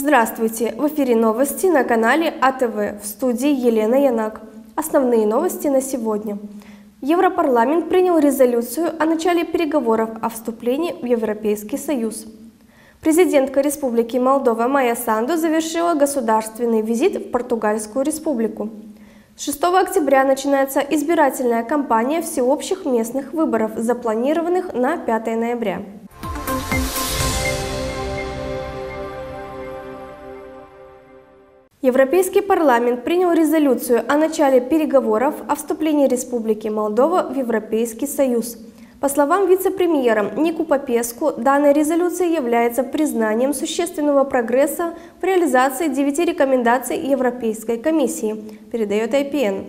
Здравствуйте! В эфире новости на канале АТВ. В студии Елена Янак. Основные новости на сегодня. Европарламент принял резолюцию о начале переговоров о вступлении в Европейский Союз. Президентка Республики Молдова Майя Санду завершила государственный визит в Португальскую Республику. С 6 октября начинается избирательная кампания всеобщих местных выборов, запланированных на 5 ноября. Европейский парламент принял резолюцию о начале переговоров о вступлении Республики Молдова в Европейский Союз. По словам вице-премьера Нику Попеску, данная резолюция является признанием существенного прогресса в реализации 9 рекомендаций Европейской комиссии, передает IPN.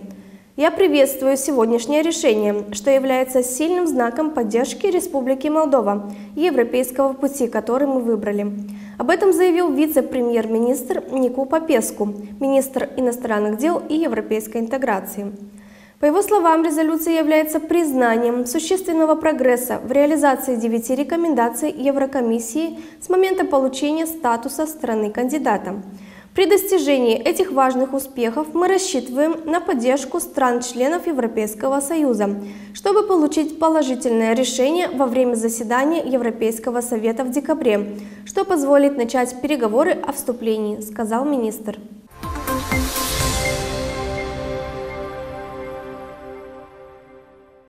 Я приветствую сегодняшнее решение, что является сильным знаком поддержки Республики Молдова и европейского пути, который мы выбрали. Об этом заявил вице-премьер-министр Нику Попеску, министр иностранных дел и европейской интеграции. По его словам, резолюция является признанием существенного прогресса в реализации 9 рекомендаций Еврокомиссии с момента получения статуса страны-кандидата. При достижении этих важных успехов мы рассчитываем на поддержку стран-членов Европейского Союза, чтобы получить положительное решение во время заседания Европейского Совета в декабре, что позволит начать переговоры о вступлении, сказал министр.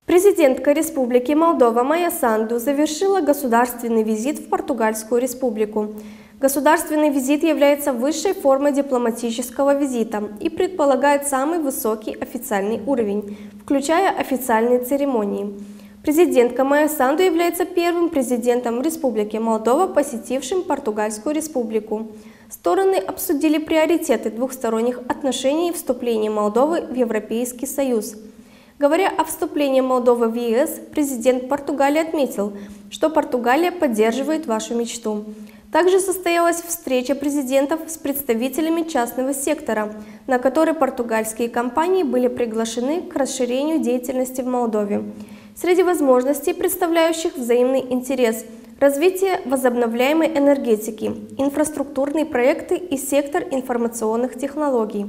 Президентка Республики Молдова Майя Санду завершила государственный визит в Португальскую Республику. Государственный визит является высшей формой дипломатического визита и предполагает самый высокий официальный уровень, включая официальные церемонии. Президентка Майя Санду является первым президентом Республики Молдова, посетившим Португальскую Республику. Стороны обсудили приоритеты двухсторонних отношений и вступления Молдовы в Европейский Союз. Говоря о вступлении Молдовы в ЕС, президент Португалии отметил, что Португалия поддерживает вашу мечту. Также состоялась встреча президентов с представителями частного сектора, на которой португальские компании были приглашены к расширению деятельности в Молдове. Среди возможностей, представляющих взаимный интерес, развитие возобновляемой энергетики, инфраструктурные проекты и сектор информационных технологий.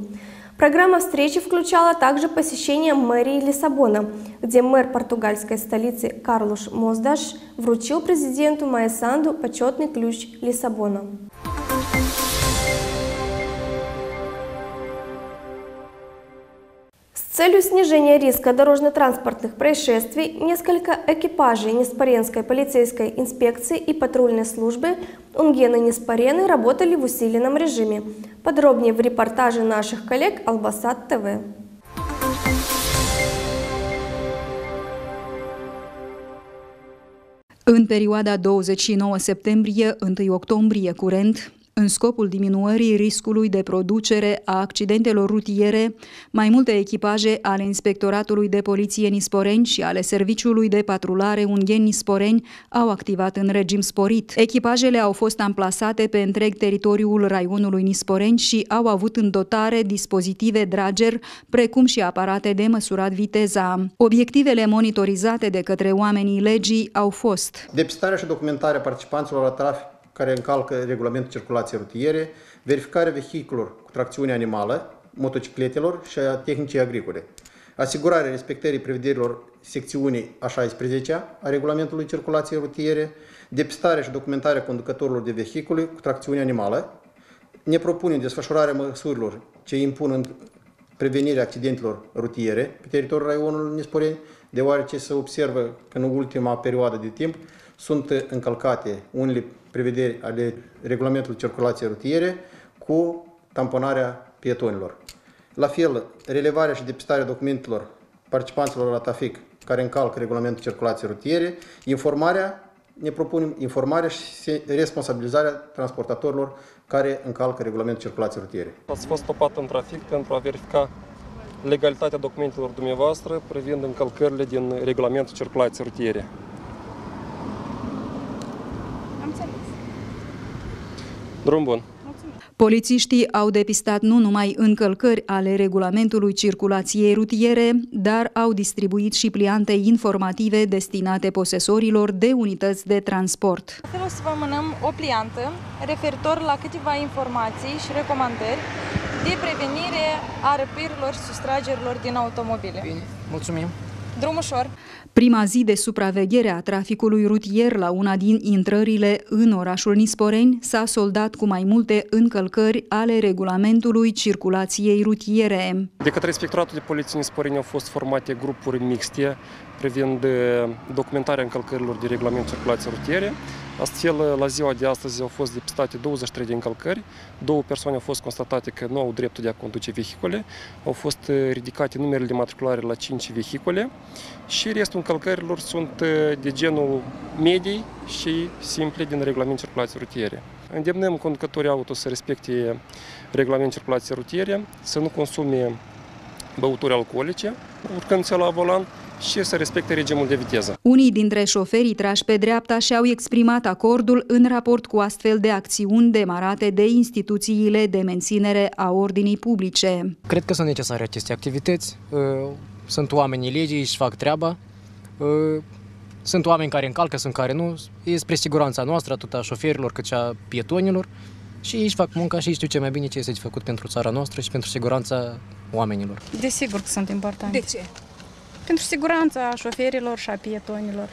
Программа встречи включала также посещение мэрии Лиссабона, где мэр португальской столицы Карлош Моздаш вручил президенту Майе Санду почетный ключ Лиссабона. С целью снижения риска дорожно-транспортных происшествий несколько экипажей Неспоренской полицейской инспекции и патрульной службы Унгена Неспорены работали в усиленном режиме. Подробнее в репортаже наших коллег Албасат ТВ. În perioada 29 septembrie-1 octombrie curent, în scopul diminuării riscului de producere a accidentelor rutiere, mai multe echipaje ale Inspectoratului de Poliție Nisporeni și ale Serviciului de Patrulare Ungheni Nisporeni au activat în regim sporit. Echipajele au fost amplasate pe întreg teritoriul raionului Nisporeni și au avut în dotare dispozitive Drager, precum și aparate de măsurat viteza. Obiectivele monitorizate de către oamenii legii au fost depistarea și documentarea participanților la trafic care încalcă regulamentul circulației rutiere, verificarea vehiculelor cu tracțiune animală, motocicletelor și a tehnicii agricole, asigurarea respectării prevederilor secțiunii a 16-a a regulamentului circulației rutiere, depistarea și documentarea conducătorilor de vehicule cu tracțiune animală. Ne propunem desfășurarea măsurilor ce impun în prevenirea accidentelor rutiere pe teritoriul raionului Nisporeni, deoarece se observă că în ultima perioadă de timp sunt încălcate unele prevederi ale regulamentului circulației rutiere cu tamponarea pietonilor. La fel, relevarea și depistarea documentelor participanților la trafic care încalcă regulamentul circulației rutiere, ne propunem informarea și responsabilizarea transportatorilor care încalcă regulamentul circulației rutiere. Ați fost stopat în trafic pentru a verifica legalitatea documentelor dumneavoastră privind încălcările din regulamentul circulației rutiere. Am înțeles. Drum bun! Polițiștii au depistat nu numai încălcări ale regulamentului circulației rutiere, dar au distribuit și pliante informative destinate posesorilor de unități de transport. O să vă mânăm o pliantă referitor la câteva informații și recomandări de prevenire a răpirilor și sustragerilor din automobile. Bine, mulțumim! Drum ușor! Prima zi de supraveghere a traficului rutier la una din intrările în orașul Nisporeni s-a soldat cu mai multe încălcări ale regulamentului circulației rutiere. De către Inspectoratul de Poliție Nisporeni au fost formate grupuri mixte privind documentarea încălcărilor de regulament circulației rutiere. Astfel, la ziua de astăzi au fost depistate 23 de încălcări, 2 persoane au fost constatate că nu au dreptul de a conduce vehicule, au fost ridicate numerele de matriculare la 5 vehicule și restul încălcărilor sunt de genul medii și simple din regulament circulației rutiere. Îndemnăm conducătorii auto să respecte regulamentul circulației rutiere, să nu consume băuturi alcoolice urcându-se la volan și să respecte regimul de viteză. Unii dintre șoferii trași pe dreapta și-au exprimat acordul în raport cu astfel de acțiuni demarate de instituțiile de menținere a ordinii publice. Cred că sunt necesare aceste activități. Sunt oamenii legii, își fac treaba. Sunt oameni care încalcă, sunt care nu. E spre siguranța noastră, atât a șoferilor cât și a pietonilor. Și ei își fac munca și știu ce mai bine ce este de făcut pentru țara noastră și pentru siguranța oamenilor. Desigur că sunt importante. De ce? Pentru siguranța șoferilor și a pietonilor.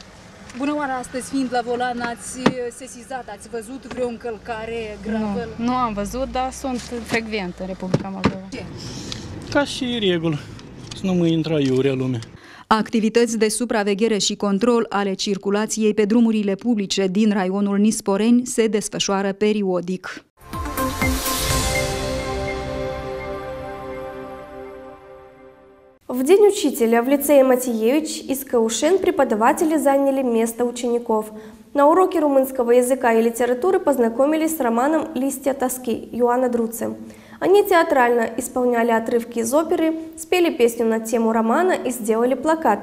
Bună oară, astăzi fiind la volan, ați sesizat, ați văzut vreo încălcare gravă? Nu am văzut, dar sunt frecvent în Republica Moldova. Ce? Ca și regulă, să nu mă intra iurea lume. Activități de supraveghere și control ale circulației pe drumurile publice din raionul Nisporeni se desfășoară periodic. В День учителя в лицее Матиевич из Каушен преподаватели заняли место учеников. На уроке румынского языка и литературы познакомились с романом «Листья тоски» Иоанна Друцы. Они театрально исполняли отрывки из оперы, спели песню на тему романа и сделали плакат.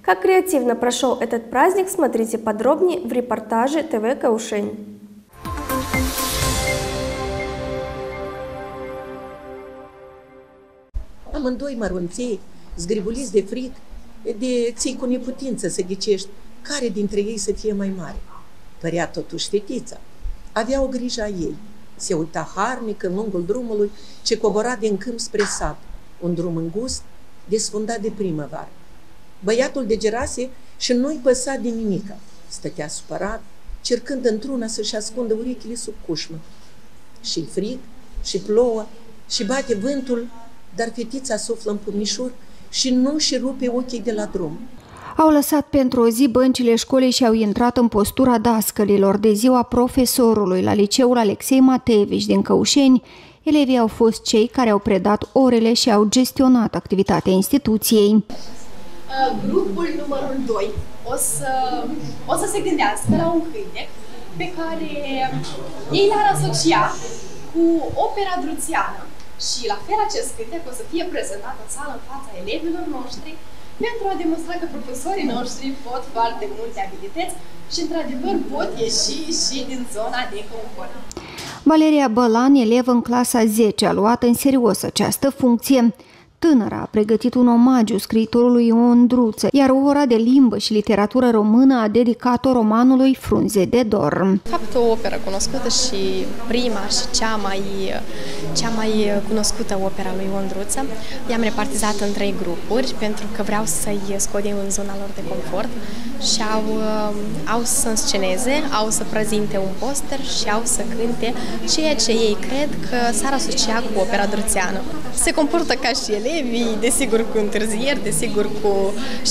Как креативно прошел этот праздник, смотрите подробнее в репортаже ТВ Каушень. Amândoi mărunței, zgribuliți de fric, ții cu neputință să ghicești care dintre ei să fie mai mare. Părea totuși fetița. Avea o grijă a ei. Se uita harnic în lungul drumului ce cobora din câmp spre sat, un drum îngust, desfundat de primăvară. Băiatul degerase și nu-i păsa de nimica. Stătea supărat, cercând într-una să-și ascundă urechile sub cușmă. Și frig, și plouă, și bate vântul, dar fetița suflă în pumnișor și nu-și rupe ochii de la drum. Au lăsat pentru o zi băncile școlii și au intrat în postura dascălilor de ziua profesorului la liceul Alexei Mateevici din Căușeni. Elevii au fost cei care au predat orele și au gestionat activitatea instituției. Grupul numărul 2 o să se gândească la un cântec pe care ei l-ar asocia cu opera druțiană. Și la fel acest cântec o să fie prezentat în sală în fața elevilor noștri pentru a demonstra că profesorii noștri pot foarte multe abilități și într-adevăr pot ieși și din zona de confort. Valeria Bălan, elevă în clasa 10, a luat în serios această funcție. Tânăra a pregătit un omagiu scriitorului Ion Druță, iar ora de limbă și literatură română a dedicat-o romanului Frunze de dor. De fapt, o operă cunoscută și prima și cea mai cunoscută opera lui Ion Druță. I-am repartizat în 3 grupuri pentru că vreau să-i scot din zona lor de confort și au să însceneze, au să prezinte un poster și au să cânte ceea ce ei cred că s-ar asocia cu opera druțeană. Se comportă ca și elevii, desigur cu întârzieri, desigur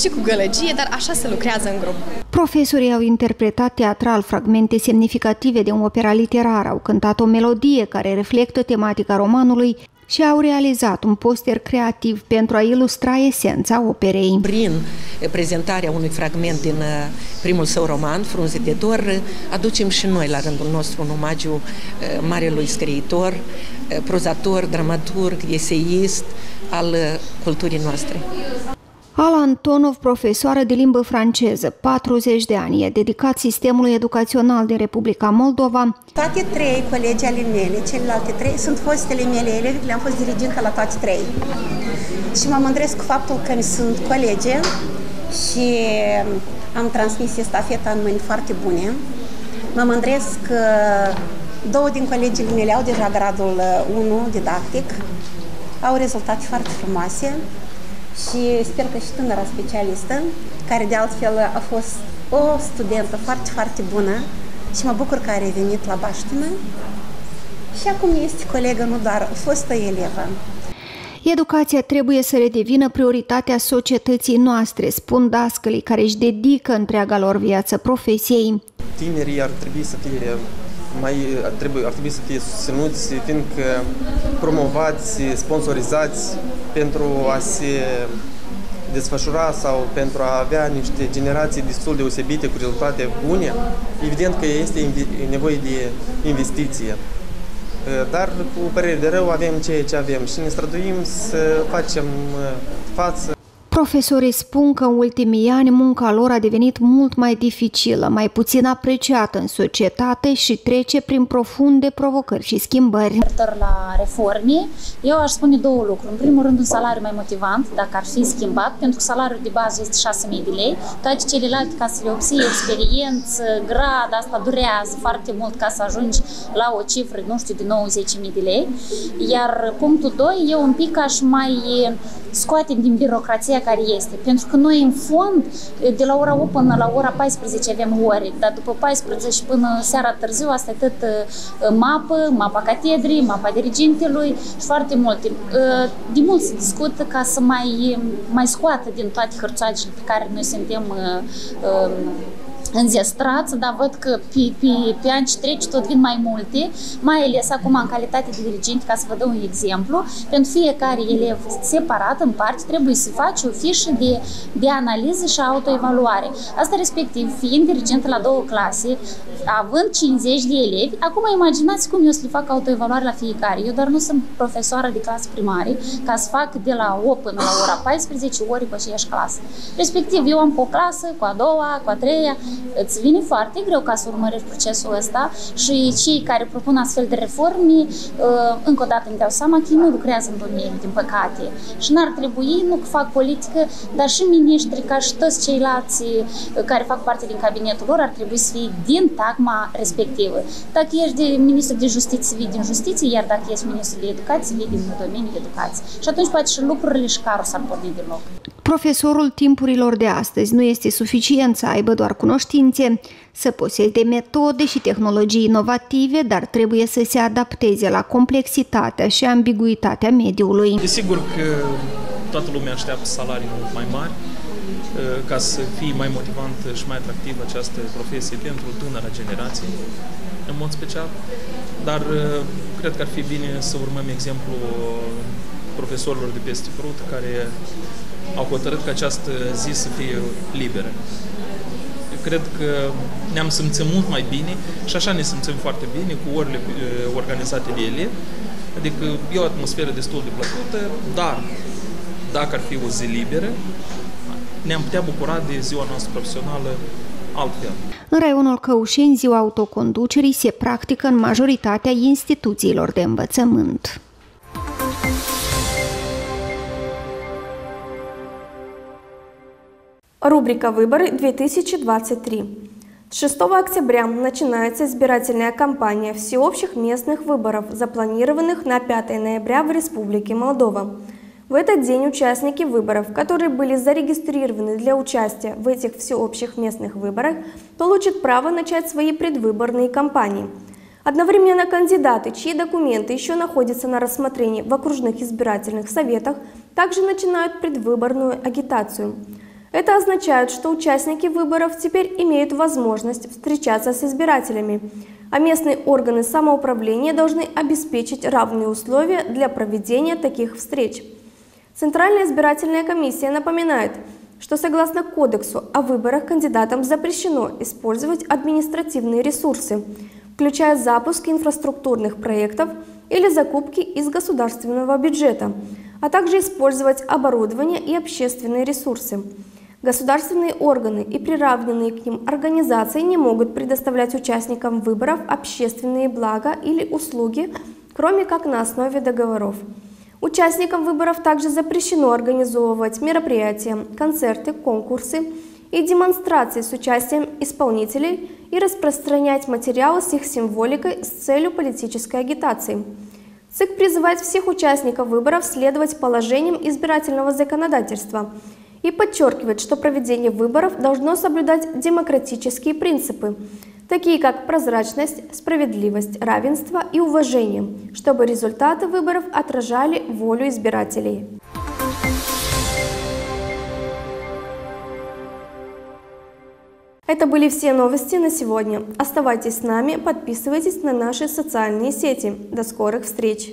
și cu gălăgie, dar așa se lucrează în grup. Profesorii au interpretat teatral fragmente semnificative din opera literară, au cântat o melodie care reflectă tematica romanului și au realizat un poster creativ pentru a ilustra esența operei. Prin prezentarea unui fragment din primul său roman, Frunze de dor, aducem și noi la rândul nostru un omagiu marelui scriitor, prozator, dramaturg, eseist al culturii noastre. Ala Antonov, profesoară de limbă franceză, 40 de ani, e dedicat sistemului educațional din Republica Moldova. Toate trei colegi ale mele, celelalte trei, sunt fostele mele elevi, le-am fost dirigintă la toate trei. Și mă mândresc cu faptul că sunt colege și am transmis stafeta în mâini foarte bune. Mă mândresc că două din colegii mele au deja gradul 1 didactic, au rezultate foarte frumoase. Și sper că și tânăra specialistă, care de altfel a fost o studentă foarte, foarte bună și mă bucur că a revenit la Baștină și acum este colegă, nu doar fostă elevă. Educația trebuie să redevină prioritatea societății noastre, spun dascălii care își dedică întreaga lor viață profesiei. Tinerii ar trebui să fie ar trebui să fie susținuți, fiindcă promovați, sponsorizați pentru a se desfășura sau pentru a avea niște generații destul deosebite cu rezultate bune. Evident că este nevoie de investiție. Dar cu părere de rău avem ceea ce avem și ne străduim să facem față. Profesorii spun că în ultimii ani munca lor a devenit mult mai dificilă, mai puțin apreciată în societate și trece prin profunde provocări și schimbări. La reforme, eu aș spune două lucruri. În primul rând, un salariu mai motivant, dacă ar fi schimbat, pentru că salariul de bază este 6.000 de lei. Toate celelalte, ca să le obții experiență, grad, asta durează foarte mult ca să ajungi la o cifră, nu știu, de 90.000 de lei. Iar punctul 2, eu un pic aș mai scoate din birocrația care este. Pentru că noi, în fond, de la ora 8 până la ora 14 avem ore, dar după 14 până seara târziu, asta e tot mapa catedrii, mapa dirigintelui și foarte multe. De mult se discută ca să mai scoată din toate hârțoagele pe care noi suntem înzestrați, dar văd că pe ani ce trece tot vin mai multe, mai ales acum în calitate de dirigent, ca să vă dau un exemplu, pentru fiecare elev separat, în parte, trebuie să faci o fișă de analiză și autoevaluare. Asta respectiv, fiind dirigent la 2 clase, având 50 de elevi, acum imaginați cum eu să le fac autoevaluare la fiecare. Eu doar nu sunt profesoară de clasă primare, ca să fac de la 8 până la ora 14 ori pe aceeași clasă. Respectiv, eu am o clasă, cu a doua, cu a treia, îți vine foarte greu ca să urmărești procesul ăsta și cei care propun astfel de reforme, încă o dată îmi dau seama că ei nu lucrează în domeniu, din păcate. Și n-ar trebui, nu că fac politică, dar și miniștri, ca și toți ceilalți care fac parte din cabinetul lor, ar trebui să fie din tagma respectivă. Dacă ești de ministru de justiție, vii din justiție, iar dacă ești ministru de educație, vii din domeniul educației. Și atunci poate și lucrurile și carul s-ar porni de loc. Profesorul timpurilor de astăzi nu este suficient să aibă doar cunoștințe, să posede metode și tehnologii inovative, dar trebuie să se adapteze la complexitatea și ambiguitatea mediului. Desigur că toată lumea așteaptă salarii mult mai mari, ca să fie mai motivantă și mai atractivă această profesie pentru tânăra generație, în mod special, dar cred că ar fi bine să urmăm exemplu profesorilor de peste Prut, care au hotărât că această zi să fie liberă. Eu cred că ne-am simțit mult mai bine și așa ne simțim foarte bine cu orele organizate de elevi, adică e o atmosferă destul de plăcută, dar dacă ar fi o zi liberă, ne-am putea bucura de ziua noastră profesională altfel. În raionul Căușeni, ziua autoconducerii se practică în majoritatea instituțiilor de învățământ. Рубрика «Выборы-2023». С 6 октября начинается избирательная кампания всеобщих местных выборов, запланированных на 5 ноября в Республике Молдова. В этот день участники выборов, которые были зарегистрированы для участия в этих всеобщих местных выборах, получат право начать свои предвыборные кампании. Одновременно кандидаты, чьи документы еще находятся на рассмотрении в окружных избирательных советах, также начинают предвыборную агитацию. Это означает, что участники выборов теперь имеют возможность встречаться с избирателями, а местные органы самоуправления должны обеспечить равные условия для проведения таких встреч. Центральная избирательная комиссия напоминает, что согласно Кодексу о выборах кандидатам запрещено использовать административные ресурсы, включая запуск инфраструктурных проектов или закупки из государственного бюджета, а также использовать оборудование и общественные ресурсы. Государственные органы и приравненные к ним организации не могут предоставлять участникам выборов общественные блага или услуги, кроме как на основе договоров. Участникам выборов также запрещено организовывать мероприятия, концерты, конкурсы и демонстрации с участием исполнителей и распространять материалы с их символикой с целью политической агитации. ЦИК призывает всех участников выборов следовать положениям избирательного законодательства и подчеркивает, что проведение выборов должно соблюдать демократические принципы, такие как прозрачность, справедливость, равенство и уважение, чтобы результаты выборов отражали волю избирателей. Это были все новости на сегодня. Оставайтесь с нами, подписывайтесь на наши социальные сети. До скорых встреч!